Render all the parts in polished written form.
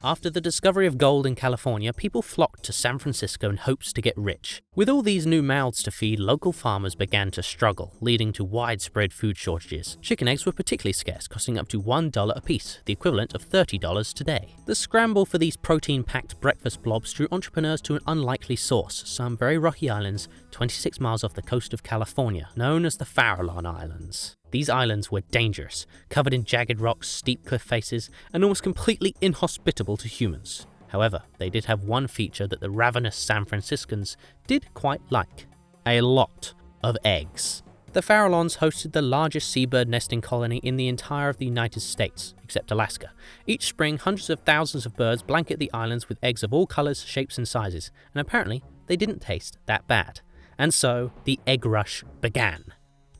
After the discovery of gold in California, people flocked to San Francisco in hopes to get rich. With all these new mouths to feed, local farmers began to struggle, leading to widespread food shortages. Chicken eggs were particularly scarce, costing up to $1 a piece, the equivalent of $30 today. The scramble for these protein-packed breakfast blobs drew entrepreneurs to an unlikely source, some very rocky islands 26 miles off the coast of California, known as the Farallon Islands. These islands were dangerous, covered in jagged rocks, steep cliff faces, and almost completely inhospitable to humans. However, they did have one feature that the ravenous San Franciscans did quite like: a lot of eggs. The Farallons hosted the largest seabird nesting colony in the entire of the United States, except Alaska. Each spring, hundreds of thousands of birds blanket the islands with eggs of all colours, shapes and sizes, and apparently they didn't taste that bad. And so, the egg rush began.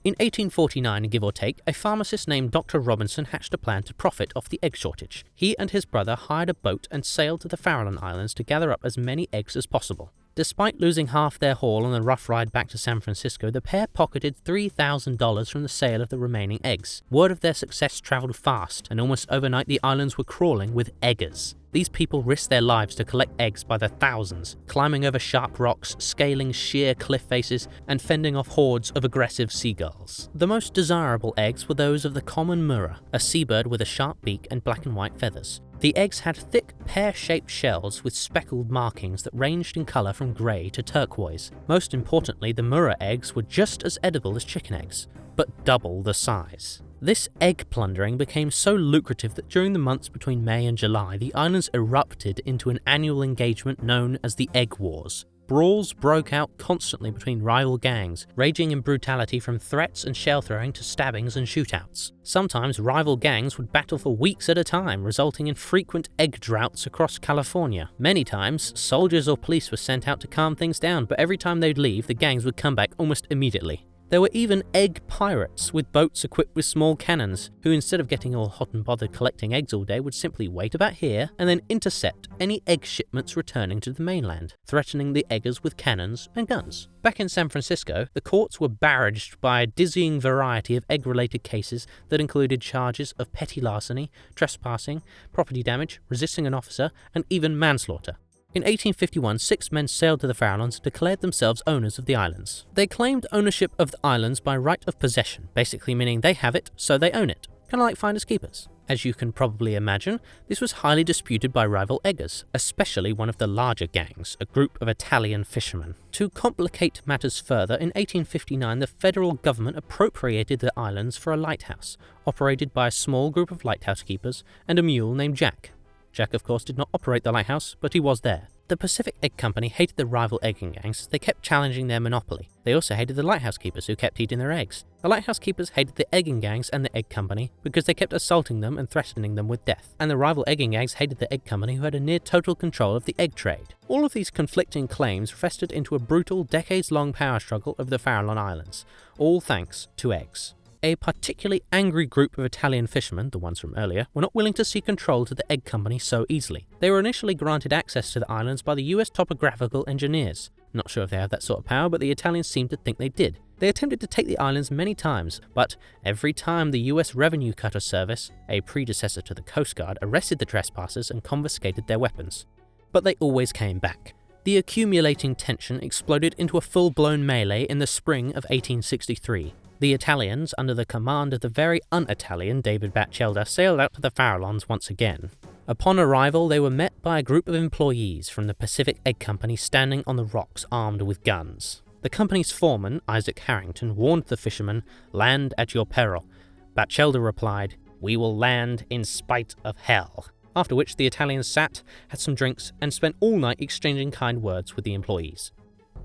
In 1849, give or take, a pharmacist named Dr. Robinson hatched a plan to profit off the egg shortage. He and his brother hired a boat and sailed to the Farallon Islands to gather up as many eggs as possible. Despite losing half their haul on the rough ride back to San Francisco, the pair pocketed $3,000 from the sale of the remaining eggs. Word of their success travelled fast, and almost overnight the islands were crawling with eggers. These people risked their lives to collect eggs by the thousands, climbing over sharp rocks, scaling sheer cliff faces, and fending off hordes of aggressive seagulls. The most desirable eggs were those of the common murre, a seabird with a sharp beak and black and white feathers. The eggs had thick, pear-shaped shells with speckled markings that ranged in colour from grey to turquoise. Most importantly, the murre eggs were just as edible as chicken eggs, but double the size. This egg plundering became so lucrative that during the months between May and July, the islands erupted into an annual engagement known as the Egg Wars. Brawls broke out constantly between rival gangs, ranging in brutality from threats and shell throwing to stabbings and shootouts. Sometimes rival gangs would battle for weeks at a time, resulting in frequent egg droughts across California. Many times, soldiers or police were sent out to calm things down, but every time they'd leave, the gangs would come back almost immediately. There were even egg pirates with boats equipped with small cannons, who instead of getting all hot and bothered collecting eggs all day would simply wait about here and then intercept any egg shipments returning to the mainland, threatening the eggers with cannons and guns. Back in San Francisco, the courts were barraged by a dizzying variety of egg-related cases that included charges of petty larceny, trespassing, property damage, resisting an officer, and even manslaughter. In 1851, 6 men sailed to the Farallons and declared themselves owners of the islands. They claimed ownership of the islands by right of possession, basically meaning they have it, so they own it. Kind of like finders keepers. As you can probably imagine, this was highly disputed by rival eggers, especially one of the larger gangs, a group of Italian fishermen. To complicate matters further, in 1859 the federal government appropriated the islands for a lighthouse, operated by a small group of lighthouse keepers and a mule named Jack. Jack, of course, did not operate the lighthouse, but he was there. The Pacific Egg Company hated the rival egging gangs, they kept challenging their monopoly. They also hated the lighthouse keepers who kept eating their eggs. The lighthouse keepers hated the egging gangs and the Egg Company because they kept assaulting them and threatening them with death. And the rival egging gangs hated the Egg Company who had a near total control of the egg trade. All of these conflicting claims festered into a brutal, decades-long power struggle over the Farallon Islands, all thanks to eggs. A particularly angry group of Italian fishermen, the ones from earlier, were not willing to cede control to the Egg Company so easily. They were initially granted access to the islands by the US topographical engineers. Not sure if they have that sort of power, but the Italians seemed to think they did. They attempted to take the islands many times, but every time the US Revenue Cutter Service, a predecessor to the Coast Guard, arrested the trespassers and confiscated their weapons. But they always came back. The accumulating tension exploded into a full-blown melee in the spring of 1863. The Italians, under the command of the very un-Italian David Batchelder, sailed out to the Farallons once again. Upon arrival, they were met by a group of employees from the Pacific Egg Company standing on the rocks armed with guns. The company's foreman, Isaac Harrington, warned the fishermen, "Land at your peril." Batchelder replied, "We will land in spite of hell." After which the Italians sat, had some drinks, and spent all night exchanging kind words with the employees.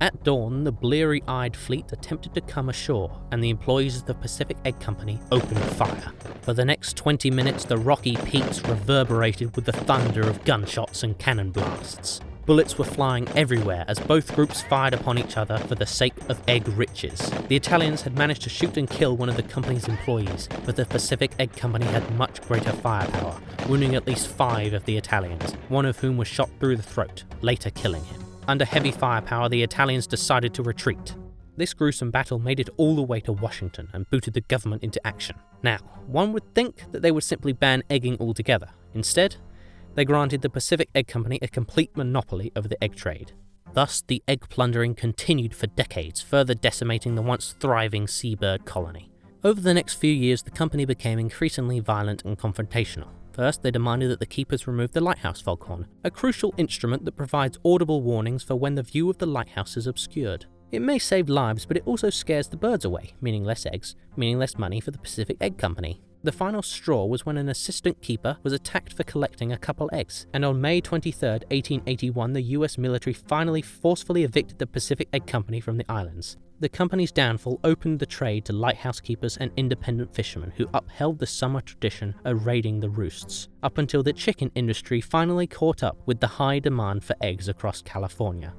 At dawn, the bleary-eyed fleet attempted to come ashore, and the employees of the Pacific Egg Company opened fire. For the next 20 minutes, the rocky peaks reverberated with the thunder of gunshots and cannon blasts. Bullets were flying everywhere as both groups fired upon each other for the sake of egg riches. The Italians had managed to shoot and kill one of the company's employees, but the Pacific Egg Company had much greater firepower, wounding at least 5 of the Italians, one of whom was shot through the throat, later killing him. Under heavy firepower, the Italians decided to retreat. This gruesome battle made it all the way to Washington and booted the government into action. Now, one would think that they would simply ban egging altogether. Instead, They granted the Pacific Egg Company a complete monopoly over the egg trade. Thus, the egg plundering continued for decades, further decimating the once thriving seabird colony. Over the next few years, the company became increasingly violent and confrontational. First, they demanded that the keepers remove the lighthouse foghorn, a crucial instrument that provides audible warnings for when the view of the lighthouse is obscured. It may save lives, but it also scares the birds away, meaning less eggs, meaning less money for the Pacific Egg Company. The final straw was when an assistant keeper was attacked for collecting a couple eggs, and on May 23, 1881, the US military finally forcefully evicted the Pacific Egg Company from the islands. The company's downfall opened the trade to lighthouse keepers and independent fishermen who upheld the summer tradition of raiding the roosts, up until the chicken industry finally caught up with the high demand for eggs across California.